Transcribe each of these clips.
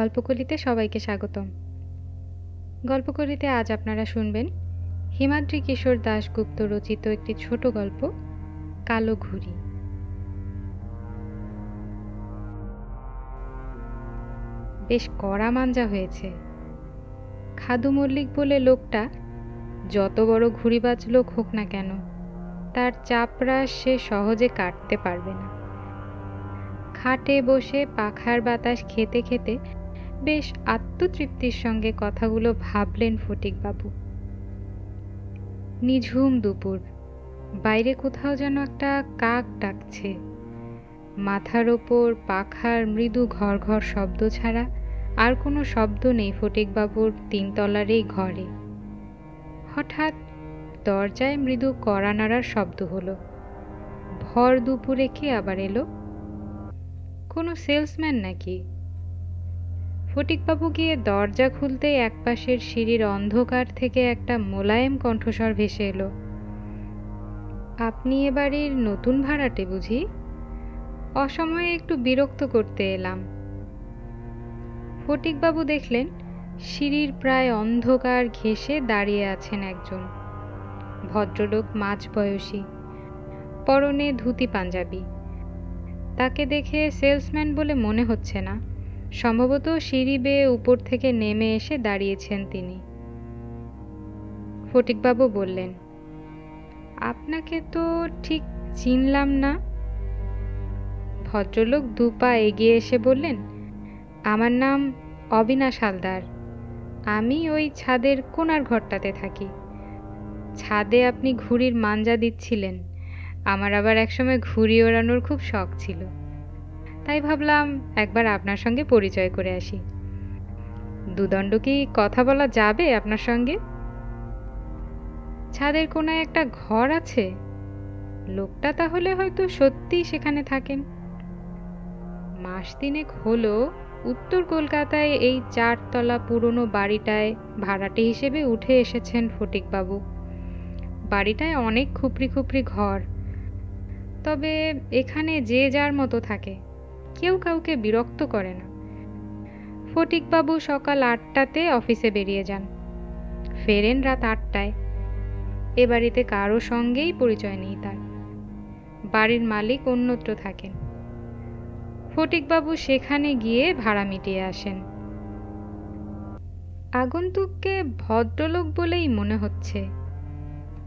গল্পকলিতে সবাইকে স্বাগতম। গল্পকলিতে আজ আপনারা শুনবেন হিমাদ্রি কিশোর দাশগুপ্ত রচিত একটি ছোট গল্প, কালো ঘুড়ি। বেশ কড়া মাঞ্জা হয়েছে। খাদু মল্লিক বলে লোকটা যত বড় ঘুড়িবাজ লোক হোক না কেন, তার চাপরাশ সে সহজে কাটতে পারবে না। খাটে বসে পাখার বাতাস খেতে খেতে বেশ আত্মতৃপ্তির সঙ্গে কথাগুলো ভাবলেন ফটিকবাবু। নিঝুম দুপুর, বাইরে কোথাও যেন একটা কাক ডাকছে। মাথার ওপর পাখার মৃদু ঘর ঘর শব্দ ছাড়া আর কোনো শব্দ নেই ফটিকবাবুর তিনতলার এই ঘরে। হঠাৎ দরজায় মৃদু কড়া নাড়ার শব্দ হলো। ভর দুপুরে কে আবার এলো? কোনো সেলসম্যান নাকি? ফটিকবাবু গিয়ে দরজা খুলতেই একপাশের সিঁড়ির অন্ধকার থেকে একটা মোলায়েম কণ্ঠস্বর ভেসে এলো। আপনি এ বাড়ির নতুন ভাড়াটে বুঝি? অসময়ে একটু বিরক্ত করতে এলাম। ফটিকবাবু দেখলেন সিঁড়ির প্রায় অন্ধকার ঘেঁষে দাঁড়িয়ে আছেন একজন ভদ্রলোক, মাঝবয়সী, পরনে ধুতি পাঞ্জাবি। তাকে দেখে সেলসম্যান বলে মনে হচ্ছে না, সম্ভবত সিঁড়ি বেয়ে উপর থেকে নেমে এসে দাঁড়িয়েছেন তিনি। ফটিকবাবু বললেন, আপনাকে তো ঠিক চিনলাম না। ভদ্রলোক দুপা এগিয়ে এসে বললেন, আমার নাম অবিনাশ হালদার। আমি ওই ছাদের কোণার ঘরটাতে থাকি। ছাদে আপনি ঘুড়ির মাঞ্জা দিচ্ছিলেন। আমার আবার একসময় ঘুড়ি ওড়ানোর খুব শখ ছিল, তাই ভাবলাম একবার আপনার সঙ্গে পরিচয় করে আসি। দুদণ্ড কি কথা বলা যাবে আপনার সঙ্গে? ছাদের কোণায় একটা ঘর আছে। লোকটা তাহলে হয়তো সত্যিই সেখানে থাকেন। মাস তিনেক হলো উত্তর কলকাতায় এই 4 তলা পুরনো বাড়িটায় ভাড়াটে হিসেবে উঠে এসেছেন ফটিকবাবু। বাড়িটায় অনেক খুপড়ি খুপড়ি ঘর, তবে এখানে যে যার মতো থাকে, কেউ কাউকে বিরক্ত করে না। ফটিকবাবু সকাল 8টাতে অফিসে বেরিয়ে যান, ফেরেন রাত 8টায়। এ বাড়িতে কারো সঙ্গেই পরিচয় নেই তার। বাড়ির মালিক অন্যত্র থাকেন। ফটিকবাবু সেখানে গিয়ে ভাড়া মিটিয়ে আসেন। আগন্তুককে ভদ্রলোক বলেই মনে হচ্ছে,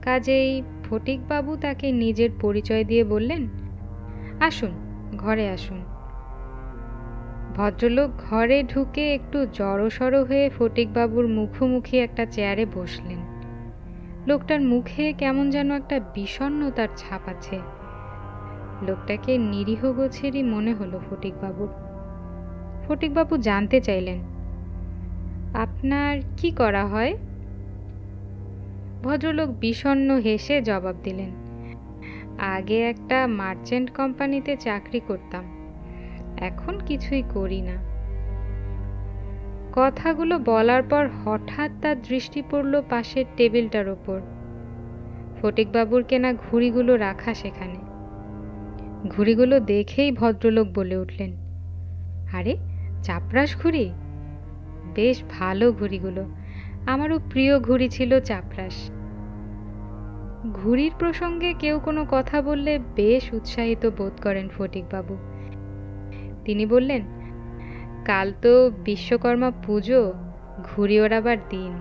কাজেই ফটিকবাবু তাকে নিজের পরিচয় দিয়ে বললেন, আসুন, ঘরে আসুন। ভদ্রলোক ঘরে ঢুকে একটু জড়সড় হয়ে ফটিকবাবুর মুখোমুখি একটা চেয়ারে বসলেন। লোকটার মুখে কেমন যেন একটা বিষণ্ণতার ছাপ আছে। লোকটাকে নিরীহ গোছেরই মনে হলো ফটিকবাবুর। ফটিকবাবু জানতে চাইলেন, আপনার কি করা হয়? ভদ্রলোক বিষণ্ণ হেসে জবাব দিলেন, আগে একটা মার্চেন্ট কোম্পানিতে চাকরি করতাম, এখন কিছুই করি না। কথাগুলো বলার পর হঠাৎ তার দৃষ্টি পড়ল পাশের টেবিলটার ওপর। ফটিকবাবুর কেনা ঘুড়িগুলো রাখা সেখানে। ঘুড়িগুলো দেখেই ভদ্রলোক বলে উঠলেন, আরে, চাপরাশ ঘুড়ি! বেশ ভালো ঘুড়িগুলো। আমারও প্রিয় ঘুড়ি ছিল চাপরাশ। ঘুড়ির প্রসঙ্গে কেউ কোনো কথা বললে বেশ উৎসাহিত বোধ করেন ফটিকবাবু। তিনি বললেন, কাল তো বিশ্বকর্মা পুজো, ঘুড়ি ওড়াবার দিন,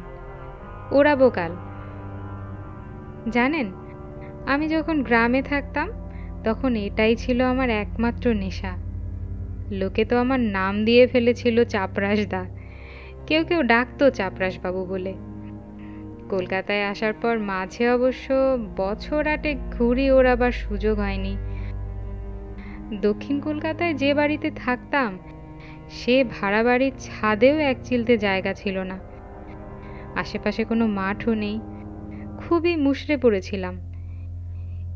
ওড়াবো কাল। জানেন, আমি যখন গ্রামে থাকতাম তখন এটাই ছিল আমার একমাত্র নেশা। লোকে তো আমার নাম দিয়ে ফেলেছিল চাপরাশদা, কেউ কেউ ডাকতো চাপরাশবাবু বলে। কলকাতায় আসার পর মাঝে অবশ্য বছর 8 ঘুড়ি ওড়াবার সুযোগ হয়নি। দক্ষিণ কলকাতায় যে বাড়িতে থাকতাম সে ভাড়া বাড়ির ছাদেও এক চিলতে জায়গা ছিল না। আশেপাশে কোনো মাঠও নেই, খুবই মুষড়ে পড়েছিলাম।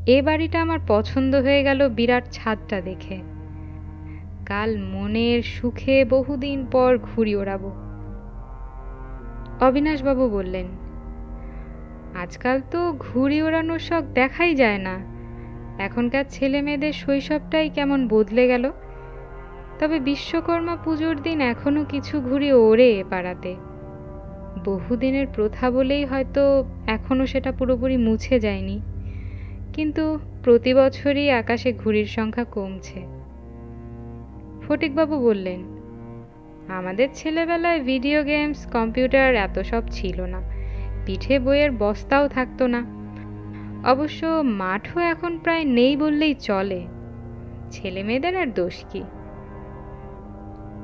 এ বাড়িটা আমার পছন্দ হয়ে গেল বিরাট ছাদটা দেখে। কাল মনের সুখে বহুদিন পর ঘুড়ি ওড়াবো। অবিনাশবাবু বললেন, আজকাল তো ঘুড়ি ওড়ানোর শখ দেখাই যায় না। এখনকার ছেলে মেয়েদের শৈশবটাই কেমন বদলে গেল। তবে বিশ্বকর্মা পুজোর দিন এখনো কিছু ঘুড়ি ওড়ে এ পাড়াতে। বহুদিনের প্রথা বলেই হয়তো এখনো সেটা পুরোপুরি মুছে যায়নি, কিন্তু প্রতি বছরই আকাশে ঘুড়ির সংখ্যা কমছে। ফটিকবাবু বললেন, আমাদের ছেলেবেলায় ভিডিও গেমস, কম্পিউটার এত সব ছিল না, পিঠে বইয়ের বস্তাও থাকতো না। অবশ্য মাঠও এখন প্রায় নেই বললেই চলে, ছেলে মেয়েদের আর দোষ কি।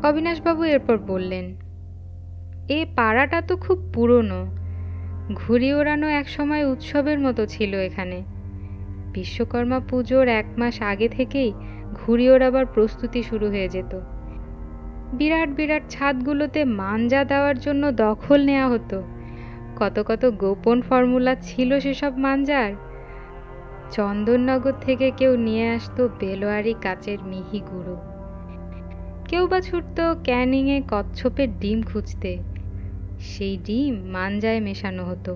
অবিনাশবাবু এরপর বললেন, এ পাড়াটা তো খুব পুরনো, ঘুড়ি ওড়ানো একসময় উৎসবের মতো ছিল এখানে। বিশ্বকর্মা পুজোর 1 মাস আগে থেকেই ঘুড়ি ওড়াবার প্রস্তুতি শুরু হয়ে যেত। বিরাট বিরাট ছাদগুলোতে মাঞ্জা দেওয়ার জন্য দখল নেওয়া হতো। কত কত গোপন ফর্মুলা ছিল সেসব মাঞ্জার। চন্দননগর থেকে কেউ নিয়ে আসতো বেলোয়ারি কাচের মিহি গুঁড়ো, কেউ বা ছুটতো ক্যানিংয়ে কচ্ছপের ডিম খুঁজতে, সেই ডিম মাঞ্জায় মেশানো হতো।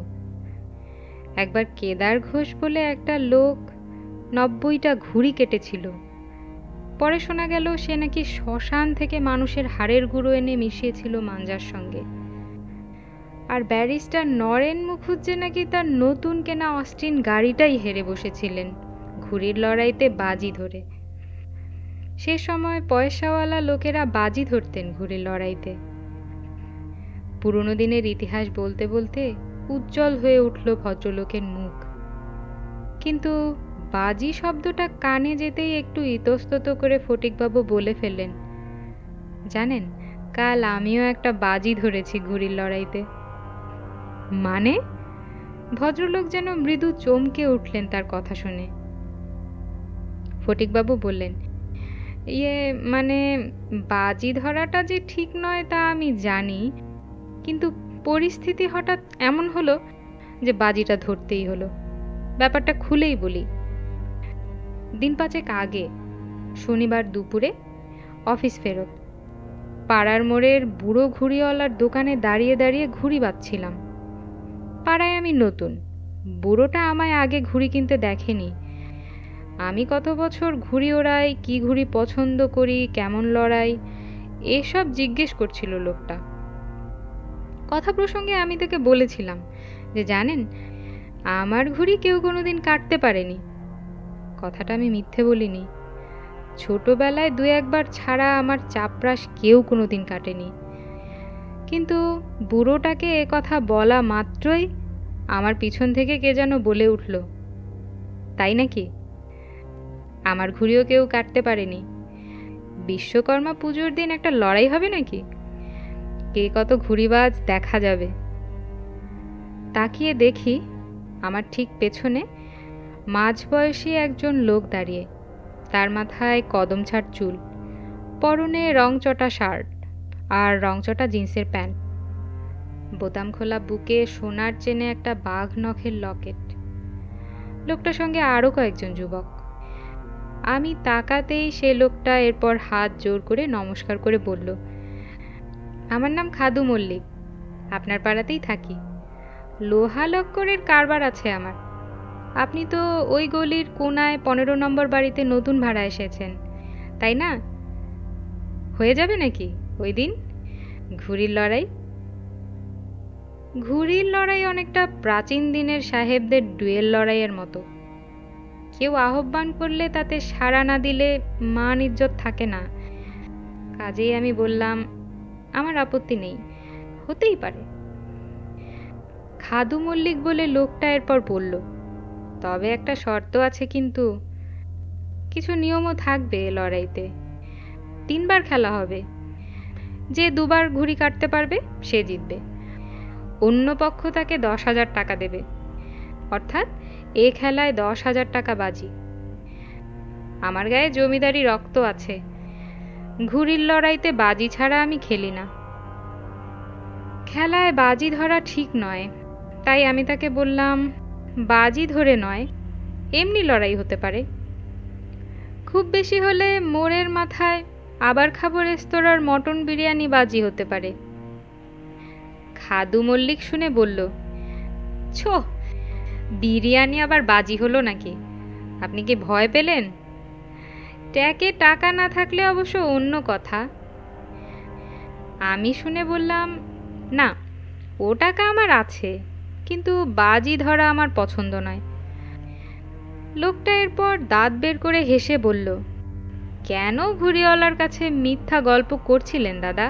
একবার কেদার ঘোষ বলে একটা লোক 90টা ঘুড়ি কেটেছিল। পরে শোনা গেল সে নাকি শ্মশান থেকে মানুষের হাড়ের গুঁড়ো এনে মিশিয়েছিল মাঞ্জার সঙ্গে। আর ব্যারিস্টার নরেন মুখুজ্জে নাকি তার নতুন কেনা অস্টিন গাড়িটাই হেরে বসেছিলেন ঘুড়ির লড়াইতে বাজি ধরে। সে সময় পয়সাওয়ালা লোকেরা বাজি ধরতেন ঘুড়ির লড়াইতে। পুরনো দিনের ইতিহাস বলতে বলতে উজ্জ্বল হয়ে উঠল ভদ্রলোকের মুখ। কিন্তু বাজি শব্দটা কানে যেতেই একটু ইতস্তত করে ফটিকবাবু বলে ফেললেন, জানেন, কাল আমিও একটা বাজি ধরেছি ঘুড়ির লড়াইতে। মানে? ভদ্রলোক যেন মৃদু চমকে উঠলেন তার কথা শুনে। ফটিকবাবু বললেন, মানে বাজি ধরাটা যে ঠিক নয় তা আমি জানি, কিন্তু পরিস্থিতি হঠাৎ এমন হলো যে বাজিটা ধরতেই হলো। ব্যাপারটা খুলেই বলি। দিন 5 আগে শনিবার দুপুরে অফিস ফেরত পাড়ার মোড়ের বুড়ো ঘুড়িওয়ালার দোকানে দাঁড়িয়ে দাঁড়িয়ে ঘুড়ি বাঁধছিলাম। পাড়ায় আমি নতুন, বুড়োটা আমায় আগে ঘুড়ি কিনতে দেখেনি। আমি কত বছর ঘুড়ি ওড়াই, কি ঘুড়ি পছন্দ করি, কেমন লড়াই, এসব জিজ্ঞেস করছিল লোকটা। কথা প্রসঙ্গে আমি তাকে বলেছিলাম যে, জানেন, আমার ঘুড়ি কেউ কোনোদিন কাটতে পারেনি। কথাটা আমি মিথ্যে বলিনি। ছোটবেলায় 2-1 বার ছাড়া আমার চাপরাশ কেউ কোনোদিন কাটেনি। কিন্তু বুড়োটাকে এ কথা বলা মাত্রই আমার পিছন থেকে কে যেন বলে উঠল, তাই নাকি? আমার ঘুড়িও কেউ কাটতে পারেনি। বিশ্বকর্মা পুজোর দিন একটা লড়াই হবে নাকি? কে কত ঘুড়িবাজ দেখা যাবে। তাকিয়ে দেখি আমার ঠিক পেছনে মাঝবয়সী একজন লোক দাঁড়িয়ে, তার মাথায় কদমছাড় চুল, পরনে রংচটা শার্ট আর রংচটা জিন্সের প্যান্ট, বোতাম খোলা বুকে সোনার চেনে একটা বাঘ নখের লকেট। লোকটার সঙ্গে আরও কয়েকজন যুবক। আমি তাকাতেই সে লোকটা এরপর হাত জোর করে নমস্কার করে বলল, আমার নাম খাদু মল্লিক, আপনার পাড়াতেই থাকি। লোহা লক্করের কারবার আছে আমার। আপনি তো ওই গলির কোনায় 15 নম্বর বাড়িতে নতুন ভাড়া এসেছেন, তাই না? হয়ে যাবে নাকি ওই দিন ঘুড়ির লড়াই? ঘুড়ির লড়াই অনেকটা প্রাচীন দিনের সাহেবদের ডুয়েল লড়াইয়ের মতো। কেউ আহ্বান করলে তাতে সাড়া না দিলে মান ইজ্জত থাকে না। কাজেই আমি বললাম, আমার আপত্তি নেই, হতেই পারে। খাদু মল্লিক বলে লোকটা এরপর বলল, তবে একটা শর্ত আছে, কিন্তু কিছু নিয়মও থাকবে। লড়াইতে 3 বার খেলা হবে। যে 2 বার ঘুড়ি কাটতে পারবে সে জিতবে। অন্য পক্ষ তাকে 10,000 টাকা দেবে, অর্থাৎ এ খেলায় 10,000 টাকা বাজি। আমার গায়ে জমিদারি রক্ত আছে, ঘুড়ির লড়াইতে বাজি ছাড়া আমি খেলি না। খেলায় বাজি ধরা ঠিক নয়, তাই আমি তাকে বললাম, বাজি ধরে নয়, এমনি লড়াই হতে পারে। খুব বেশি হলে মোড়ের মাথায় আবার খাবো রেস্তোরাঁর মটন বিরিয়ানি বাজি হতে পারে। খাদু মল্লিক শুনে বলল, ছো, বিরিয়ানি আবার বাজি হলো নাকি? আপনি কি ভয় পেলেন? ট্যাকে টাকা না থাকলে অবশ্য অন্য কথা। আমি শুনে বললাম, না, ও টাকা আমার আছে, কিন্তু বাজি ধরা আমার পছন্দ নয়। লোকটা এরপর দাঁত বের করে হেসে বলল, কেন ঘুড়িওয়ালার কাছে মিথ্যা গল্প করছিলেন দাদা?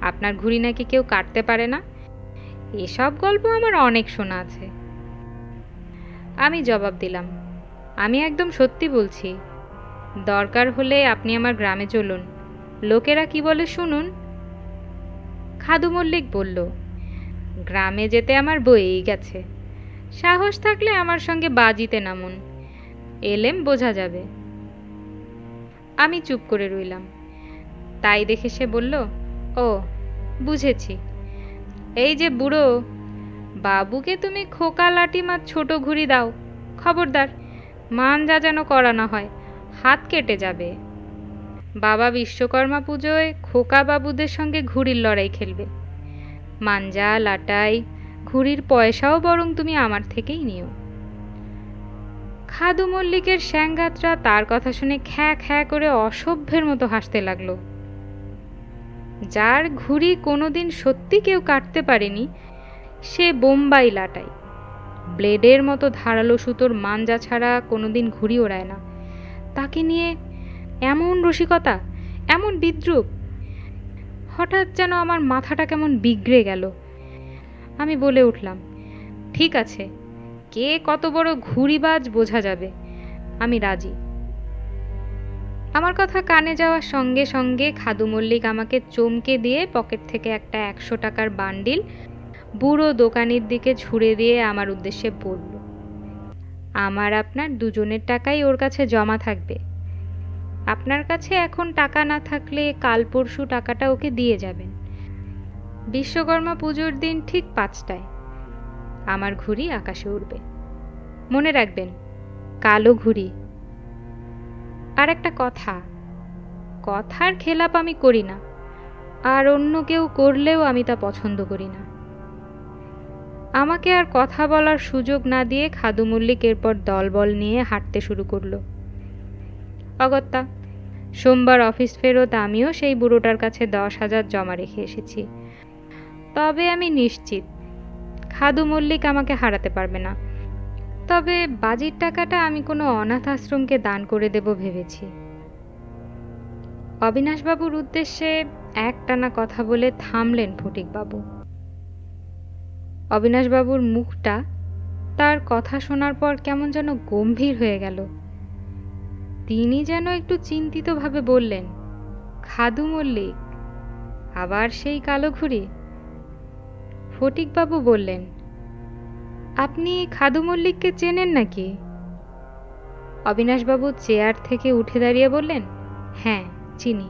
আপনার ঘুড়ি নাকি কেউ কাটতে পারে না? এসব গল্প আমার অনেক শোনা আছে। আমি জবাব দিলাম, আমি একদম সত্যি বলছি। দরকার হলে আপনি আমার গ্রামে চলুন, লোকেরা কি বলে শুনুন। খাদু মল্লিক বলল, গ্রামে যেতে আমার বয়েই গেছে। সাহস থাকলে আমার সঙ্গে বাজিতে নামুন, এলেম বোঝা যাবে। আমি চুপ করে রইলাম। তাই দেখে সে বলল, ও বুঝেছি, এই যে বুড়ো, বাবুকে তুমি খোকা লাঠি মাছ ছোট ঘুড়ি দাও, খবরদার মান যা যেন করা না হয়, হাত কেটে যাবে। বাবা বিশ্বকর্মা পুজোয় খোকা বাবুদের সঙ্গে ঘুড়ির লড়াই খেলবে। মাঞ্জা লাটাই ঘুড়ির পয়সাও বরং তুমি আমার থেকেই নিও। খাদু মল্লিকের শ্যাঙ্গাতরা তার কথা শুনে খ্যাঁ খ্যাঁ করে অসভ্যের মতো হাসতে লাগলো। যার ঘুড়ি কোনোদিন সত্যি কেউ কাটতে পারেনি, সে বোম্বাই লাটাই, ব্লেডের মতো ধারালো সুতোর মাঞ্জা ছাড়া কোনোদিন ঘুড়ি ওড়ায় না, তাকে নিয়ে এমন রসিকতা, এমন বিদ্রূপ! হঠাৎ যেন আমার মাথাটা কেমন বিগড়ে গেল। আমি বলে উঠলাম, ঠিক আছে, কে কত বড় ঘুড়িবাজ বোঝা যাবে, আমি রাজি। আমার কথা কানে যাওয়ার সঙ্গে সঙ্গে খাদু মল্লিক আমাকে চমকে দিয়ে পকেট থেকে একটা 100 টাকার বান্ডিল বুড়ো দোকানির দিকে ছুঁড়ে দিয়ে আমার উদ্দেশ্যে বলল, আমার আপনার দুজনের টাকাই ওর কাছে জমা থাকবে। আপনার কাছে এখন টাকা না থাকলে কাল পরশু টাকাটা ওকে দিয়ে যাবেন। বিশ্বকর্মা পুজোর দিন ঠিক 5টায় আমার ঘুড়ি আকাশে উড়বে। মনে রাখবেন, কালো ঘুড়ি। আর একটা কথা, কথার খেলাপ আমি করি না, আর অন্য কেউ করলেও আমি তা পছন্দ করি না। আমাকে আর কথা বলার সুযোগ না দিয়ে খাদু মল্লিক এরপর দলবল নিয়ে হাঁটতে শুরু করলো। অগত্যা সোমবার অফিস ফেরত আমিও সেই বুড়োটার কাছে 10,000 জমা রেখে এসেছি। তবে আমি নিশ্চিত খাদু মল্লিক আমাকে হারাতে পারবে না। তবে বাজির টাকাটা আমি কোনো অনাথ আশ্রমকে দান করে দেব ভেবেছি। অবিনাশবাবুর উদ্দেশ্যে একটানা কথা বলে থামলেন ফটিকবাবু। অবিনাশবাবুর মুখটা তার কথা শোনার পর কেমন যেন গম্ভীর হয়ে গেল। তিনি যেন একটু চিন্তিতভাবে বললেন, খাদু মল্লিক, আবার সেই কালো ঘুড়ি? ফটিকবাবু বললেন, আপনি খাদু মল্লিককে চেনেন নাকি? অবিনাশবাবু চেয়ার থেকে উঠে দাঁড়িয়ে বললেন, হ্যাঁ চিনি।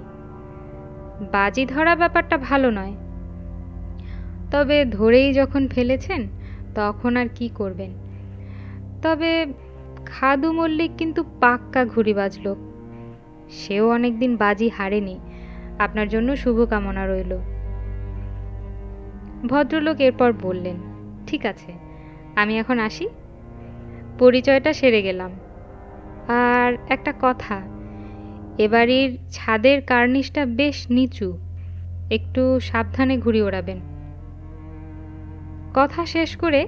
বাজি ধরা ব্যাপারটা ভালো নয়, তবে ধরেই যখন ফেলেছেন তখন আর কি করবেন। তবে খাদু মল্লিক কিন্তু পাক্কা ঘুড়িবাজ লোক, সেও অনেকদিন বাজি হারেনি। আপনার জন্য শুভকামনা রইল। ভদ্রলোক এরপর বললেন, ঠিক আছে, আমি এখন আসি, পরিচয়টা সেরে গেলাম। আর একটা কথা, এবাড়ির ছাদের কার্নিশটা বেশ নিচু, একটু সাবধানে ঘুড়ি ওড়াবেন। কথা শেষ করে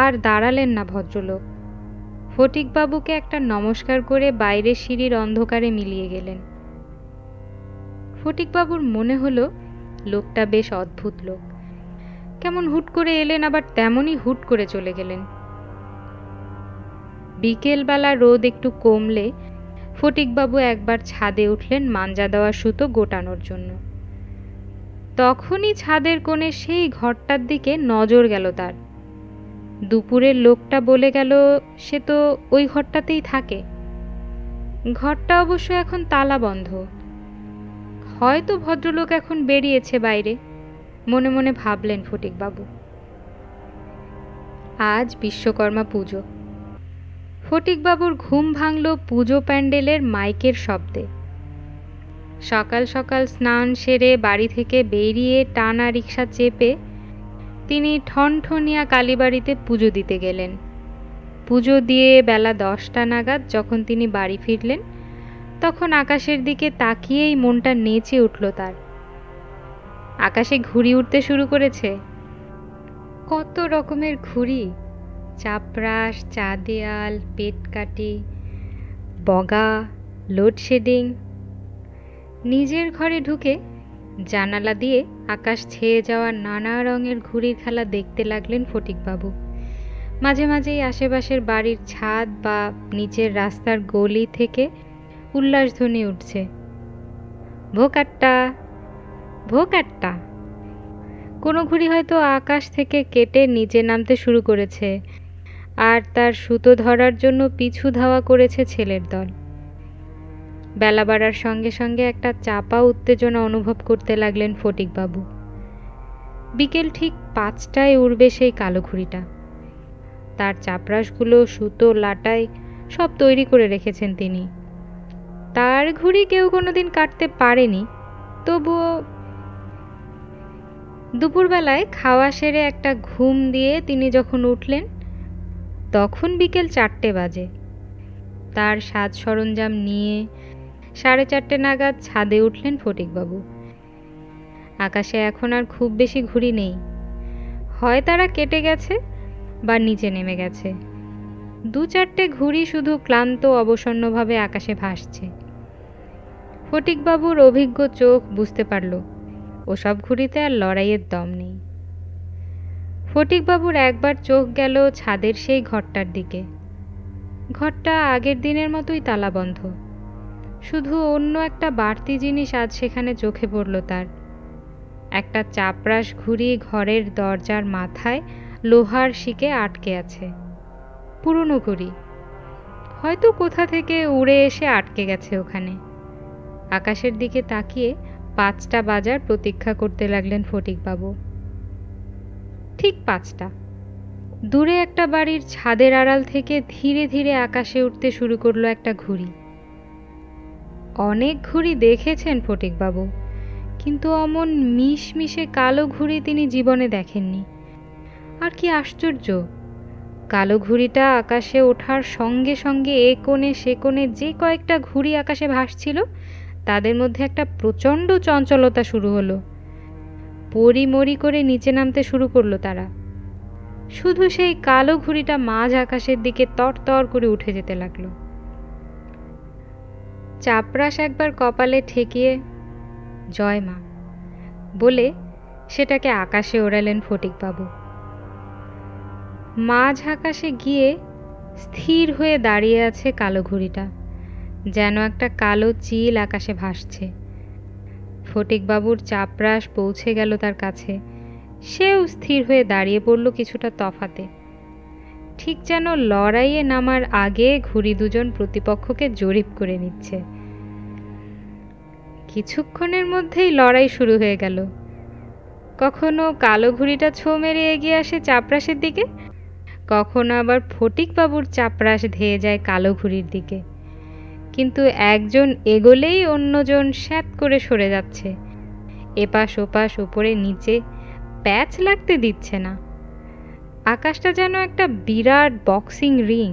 আর দাঁড়ালেন না ভদ্রলোক। ফটিকবাবুকে একটা নমস্কার করে বাইরের সিঁড়ির অন্ধকারে মিলিয়ে গেলেন। ফটিকবাবুর মনে হলো লোকটা বেশ অদ্ভুত লোক, কেমন হুট করে এলেন আবার তেমনই হুট করে চলে গেলেন। বিকেলবেলা রোদ একটু কমলে ফটিকবাবু একবার ছাদে উঠলেন মাঞ্জা দেওয়া সুতো গোটানোর জন্য। তখনই ছাদের কোণে সেই ঘরটার দিকে নজর গেল তার। দুপুরের লোকটা বলে গেল সে তো ওই ঘরটাতেই থাকে। ঘরটা অবশ্য এখন তালা বন্ধ, হয়তো ভদ্রলোক এখন বেরিয়েছে বাইরে, মনে মনে ভাবলেন ফটিকবাবু। আজ বিশ্বকর্মা পুজো। ফটিকবাবুর ঘুম ভাঙল পুজো প্যান্ডেলের মাইকের শব্দে। সকাল সকাল স্নান সেরে বাড়ি থেকে বেরিয়ে টানা রিক্সা চেপে তিনি ঠনঠনিয়া কালীবাড়িতে পুজো দিতে গেলেন। পুজো দিয়ে বেলা 10টা নাগাদ যখন তিনি বাড়ি ফিরলেন, তখন আকাশের দিকে তাকিয়েই মনটা নেচে উঠল তার। আকাশে ঘুড়ি উঠতে শুরু করেছে। কত রকমের ঘুড়ি, চাপরাশ, চাঁদিয়াল, পেটকাঠি, বগা, লোডশেডিং। নিজের ঘরে ঢুকে জানালা দিয়ে আকাশ ছেয়ে যাওয়া নানা রঙের ঘুড়ির খেলা দেখতে লাগলেন ফটিকবাবু। মাঝে মাঝেই আশেপাশের বাড়ির ছাদ বা নিচের রাস্তার গলি থেকে উল্লাসধ্বনি উঠছে, ভোকাট্টা ভোকাট্টা। কোনো ঘুড়ি হয়তো আকাশ থেকে কেটে নিচে নামতে শুরু করেছে, আর তার সুতো ধরার জন্য পিছু ধাওয়া করেছে ছেলের দল। বেলা বাড়ার সঙ্গে সঙ্গে একটা চাপা উত্তেজনা অনুভব করতে লাগলেন ফটিকবাবু। বিকেল ঠিক 5টায় উড়বে সেই কালো ঘুড়িটা। তার চাপরাশগুলো, সুতো, লাটাই সব তৈরি করে রেখেছেন তিনি। তার ঘুড়ি কেউ কোনোদিন কাটতে পারেনি, তবুও দুপুরবেলায় খাওয়া সেরে একটা ঘুম দিয়ে তিনি যখন উঠলেন, তখন বিকেল 4টে বাজে। তার সাজ সরঞ্জাম নিয়ে 4:30 নাগাদ ছাদে উঠলেন ফটিকবাবু। আকাশে এখন আর খুব বেশি ঘুড়ি নেই, হয় তারা কেটে গেছে বা নিচে নেমে গেছে। 2-4টে ঘুড়ি শুধু ক্লান্ত অবসন্নভাবে আকাশে ভাসছে। ফটিকবাবুর অভিজ্ঞ চোখ বুঝতে পারল ওসব ঘুড়িতে আর লড়াইয়ের দম নেই। ফটিকবাবুর একবার চোখ গেল ছাদের সেই ঘরটার দিকে। ঘরটা আগের দিনের মতোই তালাবন্ধ, শুধু অন্য একটা বাড়তি জিনিস আজ সেখানে চোখে পড়ল তার। একটা চাপরাশ ঘুড়ি ঘরের দরজার মাথায় লোহার শিকে আটকে আছে। পুরনো ঘুড়ি, হয়তো কোথা থেকে উড়ে এসে আটকে গেছে ওখানে। আকাশের দিকে তাকিয়ে 5টা বাজার প্রতীক্ষা করতে লাগলেন ফটিকবাবু। ঠিক 5টা। দূরে একটা বাড়ির ছাদের আড়াল থেকে ধীরে ধীরে আকাশে উঠতে শুরু করলো একটা ঘুড়ি। অনেক ঘুড়ি দেখেছেন ফটিকবাবু, কিন্তু অমন মিশমিশে কালো ঘুড়ি তিনি জীবনে দেখেননি। আর কি আশ্চর্য, কালো ঘুড়িটা আকাশে ওঠার সঙ্গে সঙ্গে এ কোণে সে কোণে যে কয়েকটা ঘুড়ি আকাশে ভাসছিল, তাদের মধ্যে একটা প্রচণ্ড চঞ্চলতা শুরু হলো। পরিমরি করে নিচে নামতে শুরু করলো তারা। শুধু সেই কালো ঘুড়িটা মাঝ আকাশের দিকে তরতর করে উঠে যেতে লাগলো। চাপরাশ একবার কপালে ঠেকিয়ে জয় মা বলে সেটাকে আকাশে ওড়ালেন ফটিকবাবু। মাঝ আকাশে গিয়ে স্থির হয়ে দাঁড়িয়ে আছে কালো ঘুড়িটা, যেন একটা কালো চিল আকাশে ভাসছে। ফটিকবাবুর চাপরাশ পৌঁছে গেল তার কাছে। সেও স্থির হয়ে দাঁড়িয়ে পড়ল কিছুটা তফাতে, ঠিক যেন লড়াইয়ে নামার আগে ঘুড়ি দুজন প্রতিপক্ষকে জরিপ করে নিচ্ছে। কিছুক্ষণের মধ্যেই লড়াই শুরু হয়ে গেল। কখনো কালো ঘুড়িটা ছো মেরে এগিয়ে আসে চাপরাশের দিকে, কখনো আবার ফটিকবাবুর চাপরাশ ধেয়ে যায় কালো ঘুড়ির দিকে। কিন্তু একজন এগোলেই অন্যজন স্যাঁত করে সরে যাচ্ছে, এপাশ ওপাশ ওপরে নিচে প্যাচ লাগতে দিচ্ছে না। আকাশটা যেন একটা বিরাট বক্সিং রিং,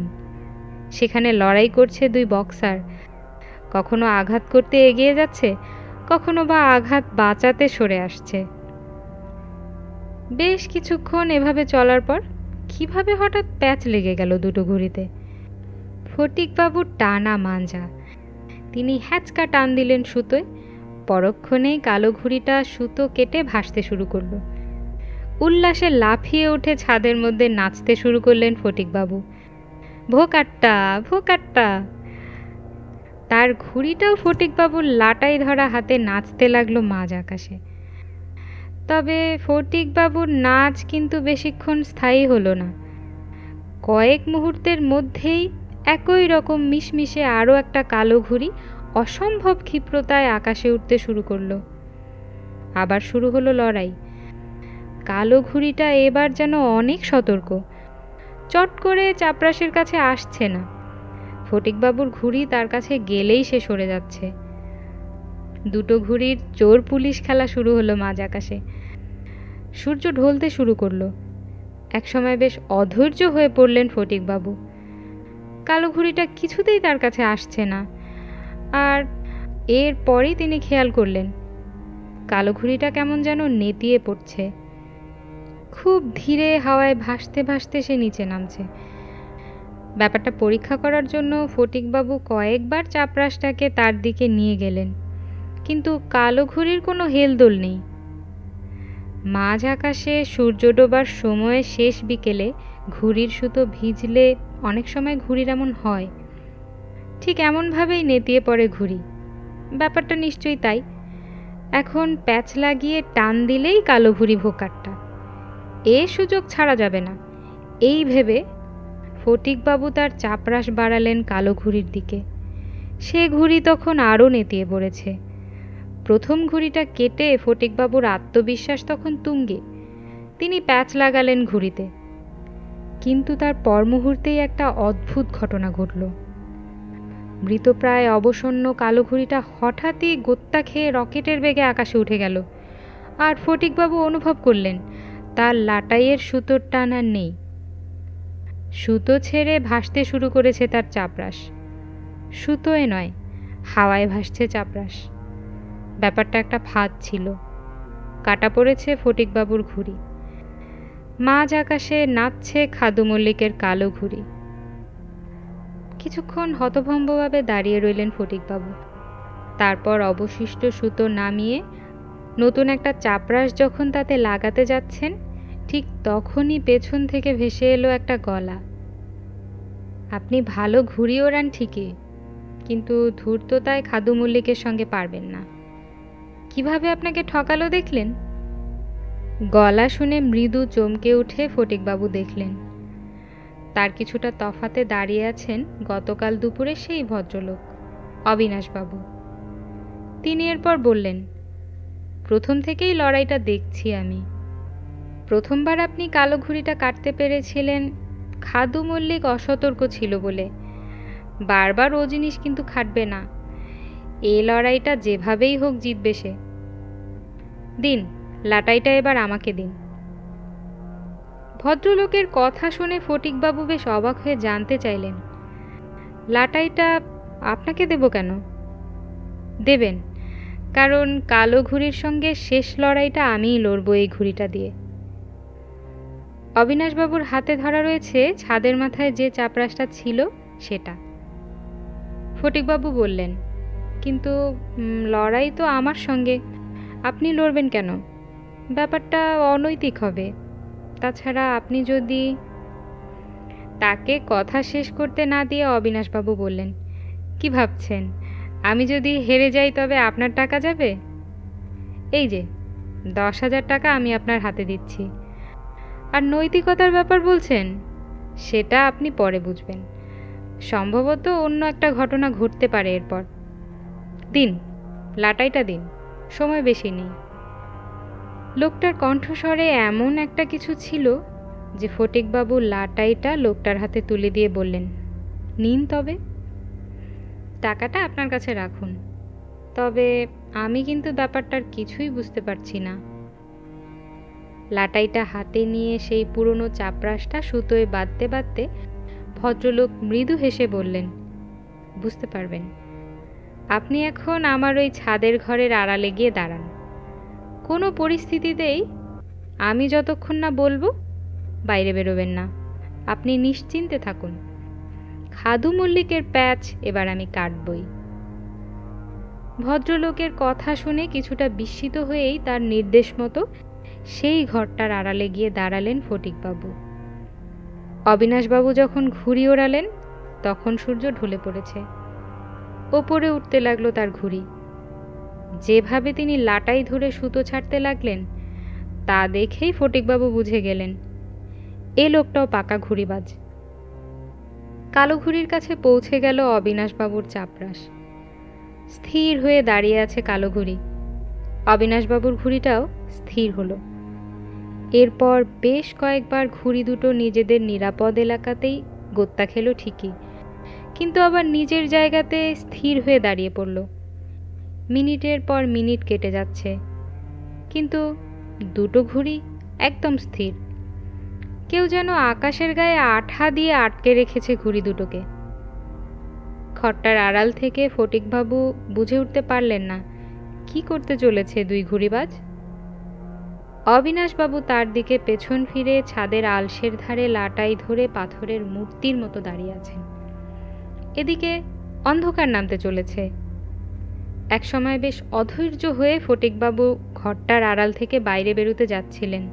সেখানে লড়াই করছে দুই বক্সার। কখনো আঘাত করতে এগিয়ে যাচ্ছে, কখনো বা আঘাত বাঁচাতে সরে আসছে। বেশ কিছুক্ষণ এভাবে চলার পর কিভাবে হঠাৎ প্যাচ লেগে গেল দুটো ঘুড়িতে। ফটিকবাবুর টানা মাঞ্জা, তিনি হ্যাচকা টান দিলেন সুতোয়। পরক্ষণেই কালো ঘুড়িটা সুতো কেটে ভাসতে শুরু করলো। উল্লাসে লাফিয়ে উঠে ছাদের মধ্যে নাচতে শুরু করলেন ফটিকবাবু। ভোকাট্টা ভোকাট্টা। তার ঘুড়িটাও ফটিকবাবুর লাটাই ধরা হাতে নাচতে লাগলো মাঝ আকাশে। তবে ফটিকবাবুর নাচ কিন্তু বেশিক্ষণ স্থায়ী হলো না। কয়েক মুহূর্তের মধ্যেই একই রকম মিশমিশে আরও একটা কালো ঘুড়ি অসম্ভব ক্ষিপ্রতায় আকাশে উঠতে শুরু করলো। আবার শুরু হলো লড়াই। কালো ঘুড়িটা এবার যেন অনেক সতর্ক, চট করে চাপরাশের কাছে আসছে না। ফটিকবাবুর ঘুড়ি তার কাছে গেলেই সে সরে যাচ্ছে। দুটো ঘুড়ির চোর পুলিশ খেলা শুরু হলো মাঝ আকাশে। সূর্য ঢলতে শুরু করলো। একসময় বেশ অধৈর্য হয়ে পড়লেন ফটিকবাবু। কালো ঘুড়িটা কিছুতেই তার কাছে আসছে না। আর এরপরই তিনি খেয়াল করলেন কালো ঘুড়িটা কেমন যেন নেতিয়ে পড়ছে। খুব ধীরে হাওয়ায় ভাসতে ভাসতে সে নিচে নামছে। ব্যাপারটা পরীক্ষা করার জন্য ফটিকবাবু কয়েকবার চাপরাশটাকে তার দিকে নিয়ে গেলেন, কিন্তু কালো ঘুড়ির কোনো হেলদোল নেই। মাঝ আকাশে সূর্য ডোবার সময়ে শেষ বিকেলে ঘুড়ির সুতো ভিজলে অনেক সময় ঘুড়ির এমন হয়, ঠিক এমনভাবেই নেতিয়ে পড়ে ঘুড়ি। ব্যাপারটা নিশ্চয়ই তাই। এখন প্যাচ লাগিয়ে টান দিলেই কালো ঘুড়ি ভোকারটা। এ সুযোগ ছাড়া যাবে না, এই ভেবে ফটিকবাবু তার চাপরাশ বাড়ালেন কালো ঘুড়ির দিকে। সে ঘুড়ি তখন আরও নেতিয়ে পড়েছে। প্রথম ঘুড়িটা কেটে ফটিকবাবুর আত্মবিশ্বাস তখন তুঙ্গে। তিনি প্যাচ লাগালেন ঘুড়িতে, কিন্তু তার পর মুহূর্তেই একটা অদ্ভুত ঘটনা ঘটল। মৃতপ্রায় অবসন্ন কালো ঘুড়িটা হঠাৎই গোত্তা খেয়ে রকেটের বেগে আকাশে উঠে গেল। আর ফটিকবাবু অনুভব করলেন তার লাটাইয়ের সুতোর টান আর নেই। সুতো ছেড়ে ভাসতে শুরু করেছে তার চাপরাশ। সুতোয় নয়, হাওয়ায় ভাসছে চাপরাশ। ব্যাপারটা একটা ফাঁদ ছিল। কাটা পড়েছে ফটিকবাবুর ঘুড়ি। মাঝ আকাশে নাচছে খাদু মল্লিকের কালো ঘুড়ি। কিছুক্ষণ হতভম্বভাবে দাঁড়িয়ে রইলেন ফটিকবাবু। তারপর অবশিষ্ট সুতো নামিয়ে নতুন একটা চাপরাশ যখন তাতে লাগাতে যাচ্ছেন, ঠিক তখনই পেছন থেকে ভেসে এলো একটা গলা। আপনি ভালো ঘুড়ি ওড়ান ঠিকই, কিন্তু ধূর্ততায় খাদু মল্লিকের সঙ্গে পারবেন না। কিভাবে আপনাকে ঠকালো দেখলেন? গলা শুনে মৃদু চমকে উঠে ফটিকবাবু দেখলেন তার কিছুটা তফাতে দাঁড়িয়ে আছেন গতকাল দুপুরে সেই ভদ্রলোক অবিনাশবাবু। তিনি এরপর বললেন, প্রথম থেকেই লড়াইটা দেখছি আমি। প্রথমবার আপনি কালো ঘুড়িটা কাটতে পেরেছিলেন খাদু মল্লিক অসতর্ক ছিল বলে। বারবার ও জিনিস কিন্তু খাটবে না। এ লড়াইটা যেভাবেই হোক জিতবে সে। দিন, লাটাইটা এবার আমাকে দিন। ভদ্রলোকের কথা শুনে ফটিকবাবু বেশ অবাক হয়ে জানতে চাইলেন, লাটাইটা আপনাকে দেব কেন? দেবেন, কারণ কালো ঘুড়ির সঙ্গে শেষ লড়াইটা আমিই লড়ব এই ঘুড়িটা দিয়ে। অবিনাশবাবুর হাতে ধরা রয়েছে ছাদের মাথায় যে চাপরাশটা ছিল সেটা। ফটিকবাবু বললেন, কিন্তু লড়াই তো আমার সঙ্গে, আপনি লড়বেন কেন? ব্যাপারটা অনৈতিক হবে। তাছাড়া আপনি যদি... তাকে কথা শেষ করতে না দিয়ে অবিনাশবাবু বললেন, কি ভাবছেন আমি যদি হেরে যাই তবে আপনার টাকা যাবে? এই যে 10,000 টাকা আমি আপনার হাতে দিচ্ছি। আর নৈতিকতার ব্যাপার বলছেন, সেটা আপনি পরে বুঝবেন। সম্ভবত অন্য একটা ঘটনা ঘটতে পারে এরপর। দিন, লাটাইটা দিন, সময় বেশি নেই। লোকটার কণ্ঠস্বরে এমন একটা কিছু ছিল যে ফটিকবাবু লাটাইটা লোকটার হাতে তুলে দিয়ে বললেন, নিন তবে। টাকাটা আপনার কাছে রাখুন, তবে আমি কিন্তু ব্যাপারটার কিছুই বুঝতে পারছি না। লাটাইটা হাতে নিয়ে সেই পুরনো চাপরাশটা সুতোয় বাঁধতে বাঁধতে ভদ্রলোক মৃদু হেসে বললেন, বুঝতে পারবেন। আপনি এখন আমার ওই ছাদের ঘরের আড়ালে গিয়ে দাঁড়ান। কোনো পরিস্থিতিতেই আমি যতক্ষণ না বলবো বাইরে বেরোবেন না। আপনি নিশ্চিন্তে থাকুন। খাদু মল্লিকের প্যাচ এবার আমি কাটবই। ভদ্রলোকের কথা শুনে কিছুটা বিস্মিত হয়েই তার নির্দেশ মতো সেই ঘরটার আড়ালে গিয়ে দাঁড়ালেন ফটিকবাবু। অবিনাশবাবু যখন ঘুড়ি ওড়ালেন তখন সূর্য ঢলে পড়েছে। ওপরে উঠতে লাগলো তার ঘুড়ি। যেভাবে তিনি লাটাই ধরে সুতো ছাড়তে লাগলেন তা দেখেই ফটিকবাবু বুঝে গেলেন এ লোকটাও পাকা ঘুড়িবাজ। কালো ঘুড়ির কাছে পৌঁছে গেল অবিনাশবাবুর চাপরাশ। স্থির হয়ে দাঁড়িয়ে আছে কালো ঘুড়ি। অবিনাশবাবুর ঘুড়িটাও স্থির হলো। এরপর বেশ কয়েকবার ঘুড়ি দুটো নিজেদের নিরাপদ এলাকাতেই গোত্তা খেলো ঠিকই, কিন্তু আবার নিজের জায়গাতে স্থির হয়ে দাঁড়িয়ে পড়ল। মিনিটের পর মিনিট কেটে যাচ্ছে, কিন্তু দুটো ঘুড়ি একদম স্থির। কেউ যেন আকাশের গায়ে আঠা দিয়ে আটকে রেখেছে ঘুড়ি দুটোকে। খট্টার আড়াল থেকে ফটিকবাবু বুঝে উঠতে পারলেন না কি করতে চলেছে দুই ঘুড়িবাজ। অবিনাশবাবু তার দিকে পেছন ফিরে ছাদের আলসের ধারে লাটাই ধরে পাথরের মূর্তির মতো দাঁড়িয়ে আছেন। এদিকে অন্ধকার নামতে চলেছে। একসময় বেশ অধৈর্য হয়ে ফটিকবাবু ঘরটার আড়াল থেকে বাইরে বেরোতে যাচ্ছিলেন।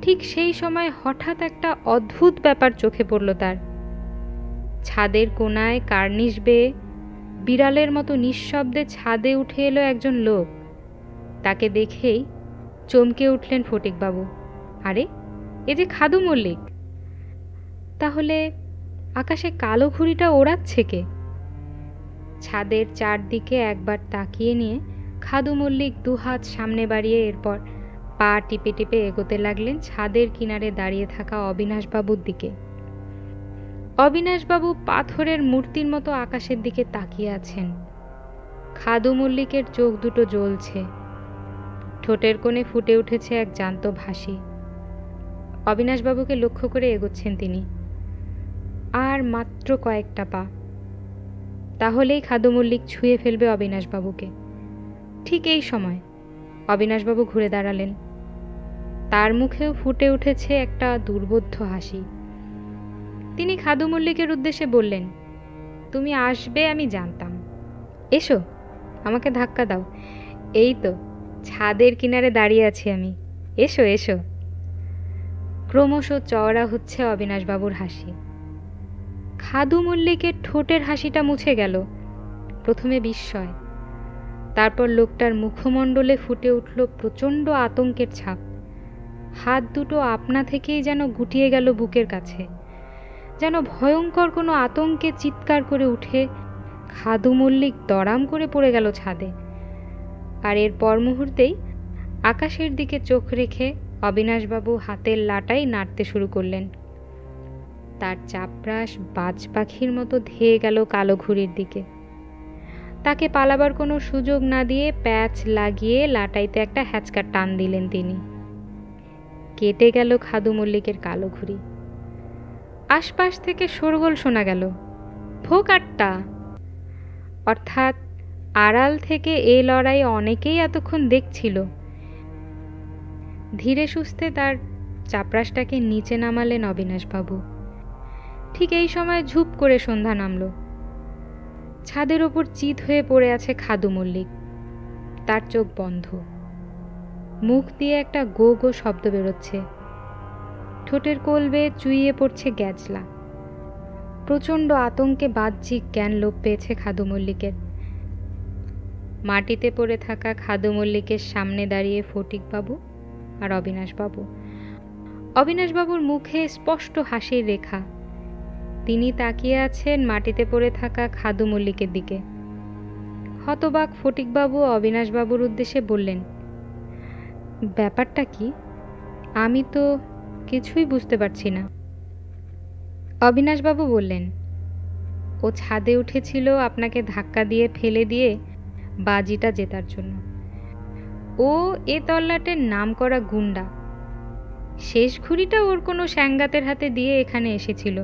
ঠিক সেই সময় হঠাৎ একটা অদ্ভুত ব্যাপার চোখে পড়ল তার। ছাদের কোণায় কার্নিশ বেয়ে বিড়ালের মতো নিঃশব্দে ছাদে উঠে এলো একজন লোক। তাকে দেখেই চমকে উঠলেন ফটিকবাবু। আরে, এ যে খাদু মল্লিক! তাহলে আকাশে কালো ঘুড়িটা ওড়াচ্ছে কে? ছাদের চারদিকে একবার তাকিয়ে নিয়ে খাদু মল্লিক দুহাত সামনে বাড়িয়ে এরপর পা টিপে টিপে এগোতে লাগলেন ছাদের কিনারে দাঁড়িয়ে থাকা অবিনাশবাবুর দিকে। অবিনাশবাবু পাথরের মূর্তির মতো আকাশের দিকে তাকিয়ে আছেন। খাদু মল্লিকের চোখ দুটো জ্বলছে, ঠোঁটের কোণে ফুটে উঠেছে এক জ্যান্ত হাসি। অবিনাশবাবুকে লক্ষ্য করে এগোচ্ছেন তিনি। আর মাত্র কয়েকটা পা, তাহলেই খাদু মল্লিক ছুঁয়ে ফেলবে অবিনাশবাবুকে। ঠিক এই সময় অবিনাশবাবু ঘুরে দাঁড়ালেন। তার মুখেও ফুটে উঠেছে একটা দুর্বোধ্য হাসি। তিনি খাদু মল্লিকের উদ্দেশ্যে বললেন, তুমি আসবে আমি জানতাম। এসো, আমাকে ধাক্কা দাও। এই তো ছাদের কিনারে দাঁড়িয়ে আছি আমি। এসো এসো। ক্রমশ চওড়া হচ্ছে অবিনাশবাবুর হাসি। খাদু মল্লিকের ঠোঁটের হাসিটা মুছে গেল। প্রথমে বিস্ময়, তারপর লোকটার মুখমণ্ডলে ফুটে উঠল প্রচণ্ড আতঙ্কের ছাপ। হাত দুটো আপনা থেকেই যেন গুটিয়ে গেল বুকের কাছে, যেন ভয়ঙ্কর কোনো আতঙ্কে চিৎকার করে উঠে খাদু মল্লিক দড়াম করে পড়ে গেল ছাদে। আর এর পর মুহূর্তেই আকাশের দিকে চোখ রেখে অবিনাশবাবু হাতের লাটাই নাড়তে শুরু করলেন। তার চাপরাশ বাজ পাখির মতো ধেয়ে গেল কালো ঘুড়ির দিকে। তাকে পালাবার কোনো সুযোগ না দিয়ে প্যাচ লাগিয়ে লাটাইতে একটা হ্যাচকা টান দিলেন তিনি। কেটে গেল খাদু মল্লিকের কালো ঘুড়ি। আশপাশ থেকে শোরগোল শোনা গেল, ভোগ আটটা। অর্থাৎ আড়াল থেকে এ লড়াই অনেকেই এতক্ষণ দেখছিল। ধীরে সুস্থে তার চাপরাশটাকে নিচে নামালেন অবিনাশবাবু। ঠিক এই সময় ঝুপ করে সন্ধ্যা নামল। ছাদের ওপর চিত হয়ে পড়ে আছে খাদু মল্লিক। তার চোখ বন্ধ, মুখ দিয়ে একটা গো গো শব্দ বেরোচ্ছে, ঠোঁটের কোল বেয়ে চুইয়ে পড়ছে গ্যাজলা। প্রচণ্ড আতঙ্কে বাহ্যিক জ্ঞান লোপ পেয়েছে খাদু মল্লিকের। মাটিতে পড়ে থাকা খাদু মল্লিকের সামনে দাঁড়িয়ে ফটিকবাবু আর অবিনাশবাবু। অবিনাশবাবুর মুখে স্পষ্ট হাসির রেখা। তিনি তাকিয়ে আছেন মাটিতে পড়ে থাকা খাদু মল্লিকের দিকে। হতবাক ফটিকবাবু অবিনাশবাবুর উদ্দেশ্যে বললেন, ব্যাপারটা কি? আমি তো কিছুই বুঝতে পারছি না। অবিনাশবাবু বললেন, ও ছাদে উঠেছিল আপনাকে ধাক্কা দিয়ে ফেলে দিয়ে বাজিটা জেতার জন্য। ও এ তল্লাটের নাম করা গুন্ডা। শেষ ঘুড়িটা ওর কোনো স্যাঙ্গাতের হাতে দিয়ে এখানে এসেছিল।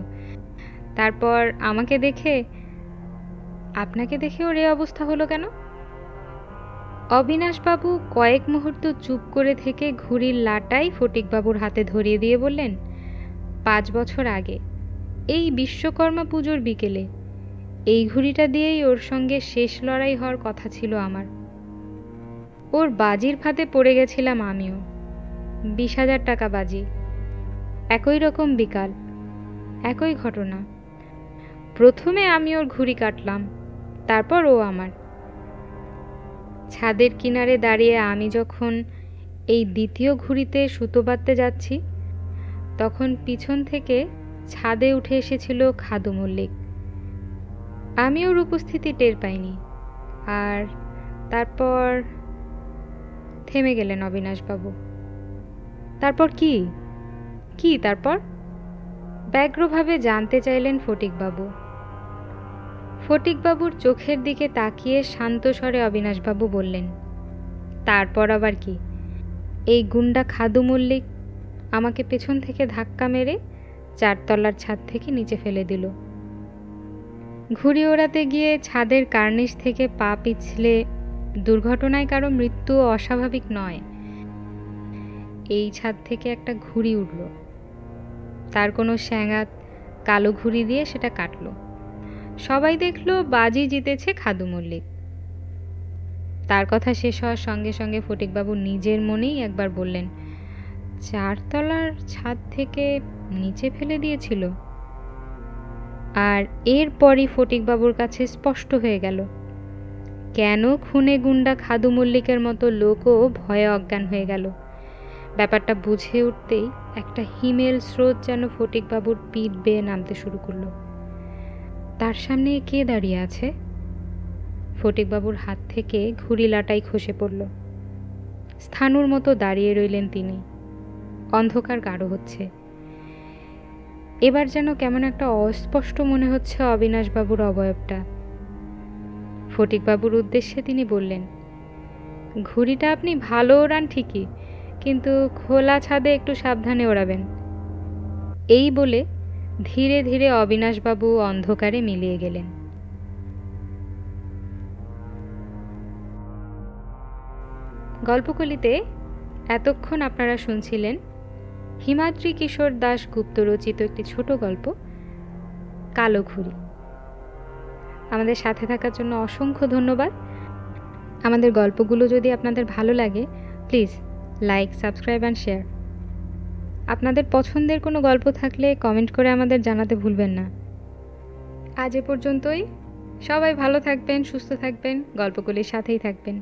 তারপর আমাকে দেখে, আপনাকে দেখে ওর এ অবস্থা হলো কেন? অবিনাশবাবু কয়েক মুহূর্ত চুপ করে থেকে ঘুড়ির লাটাই ফটিকবাবুর হাতে ধরিয়ে দিয়ে বললেন, 5 বছর আগে এই বিশ্বকর্মা পুজোর বিকেলে এই ঘুড়িটা দিয়েই ওর সঙ্গে শেষ লড়াই হওয়ার কথা ছিল আমার। ওর বাজির ফাঁদে পড়ে গেছিলাম আমিও। 20,000 টাকা বাজি। একই রকম বিকাল, একই ঘটনা। প্রথমে আমি ওর ঘুড়ি কাটলাম, তারপর ও আমার। ছাদের কিনারে দাঁড়িয়ে আমি যখন এই দ্বিতীয় ঘুড়িতে সুতো বাঁধতে যাচ্ছি, তখন পিছন থেকে ছাদে উঠে এসেছিল খাদু মল্লিক। আমি ওর উপস্থিতি টের পাইনি। আর তারপর থেমে গেলেন অবিনাশবাবু। তারপর কি কি তারপর? ব্যগ্রভাবে জানতে চাইলেন ফটিকবাবু। ফটিকবাবুর চোখের দিকে তাকিয়ে শান্ত স্বরে অবিনাশবাবু বললেন, তারপর আবার কি? এই গুন্ডা খাদু মল্লিক আমাকে পেছন থেকে ধাক্কা মেরে 4 তলার ছাদ থেকে নিচে ফেলে দিল। ঘুড়ি ওড়াতে গিয়ে ছাদের কার্নিশ থেকে পা পিছলে দুর্ঘটনায় কারো মৃত্যু অস্বাভাবিক নয়। এই ছাদ থেকে একটা ঘুড়ি উড়ল, তার কোনো স্যাঙাত কালো ঘুড়ি দিয়ে সেটা কাটল। সবাই দেখল বাজি জিতেছে খাদু মল্লিক। তার কথা শেষ হওয়ার সঙ্গে সঙ্গে ফটিকবাবু নিজের মনেই একবার বললেন, 4 তলার ছাদ থেকে নিচে ফেলে দিয়েছিল। আর এরপরই ফটিকবাবুর কাছে স্পষ্ট হয়ে গেল কেন খুনে গুন্ডা খাদু মল্লিকের মতো লোকও ভয়ে অজ্ঞান হয়ে গেল। ব্যাপারটা বুঝে উঠতেই একটা হিমেল স্রোত যেন ফটিকবাবুর পিঠ বেয়ে নামতে শুরু করলো। তার সামনে কে দাঁড়িয়ে আছে? ফটিকবাবুর হাত থেকে ঘুড়ি লাটাই খসে পড়ল। স্থাণুর মতো দাঁড়িয়ে রইলেন তিনি। অন্ধকার গাঢ় হচ্ছে। এবার যেন কেমন একটা অস্পষ্ট মনে হচ্ছে অবিনাশবাবুর অবয়বটা। ফটিকবাবুর উদ্দেশ্যে তিনি বললেন, ঘুড়িটা আপনি ভালো ওড়ান ঠিকই, কিন্তু খোলা ছাদে একটু সাবধানে ওড়াবেন। এই বলে ধীরে ধীরে অবিনাশবাবু অন্ধকারে মিলিয়ে গেলেন। গল্পকলিতে এতক্ষণ আপনারা শুনছিলেন হিমাদ্রি কিশোর দাশগুপ্ত রচিত একটি ছোট গল্প, কালো ঘুড়ি। আমাদের সাথে থাকার জন্য অসংখ্য ধন্যবাদ। আমাদের গল্পগুলো যদি আপনাদের ভালো লাগে, please like, subscribe and share. আপনাদের পছন্দের কোনো গল্প থাকলে কমেন্ট করে আমাদের জানাতে ভুলবেন না। আজ এ পর্যন্তই। সবাই ভালো থাকবেন, সুস্থ থাকবেন, গল্পগুলির সাথেই থাকবেন।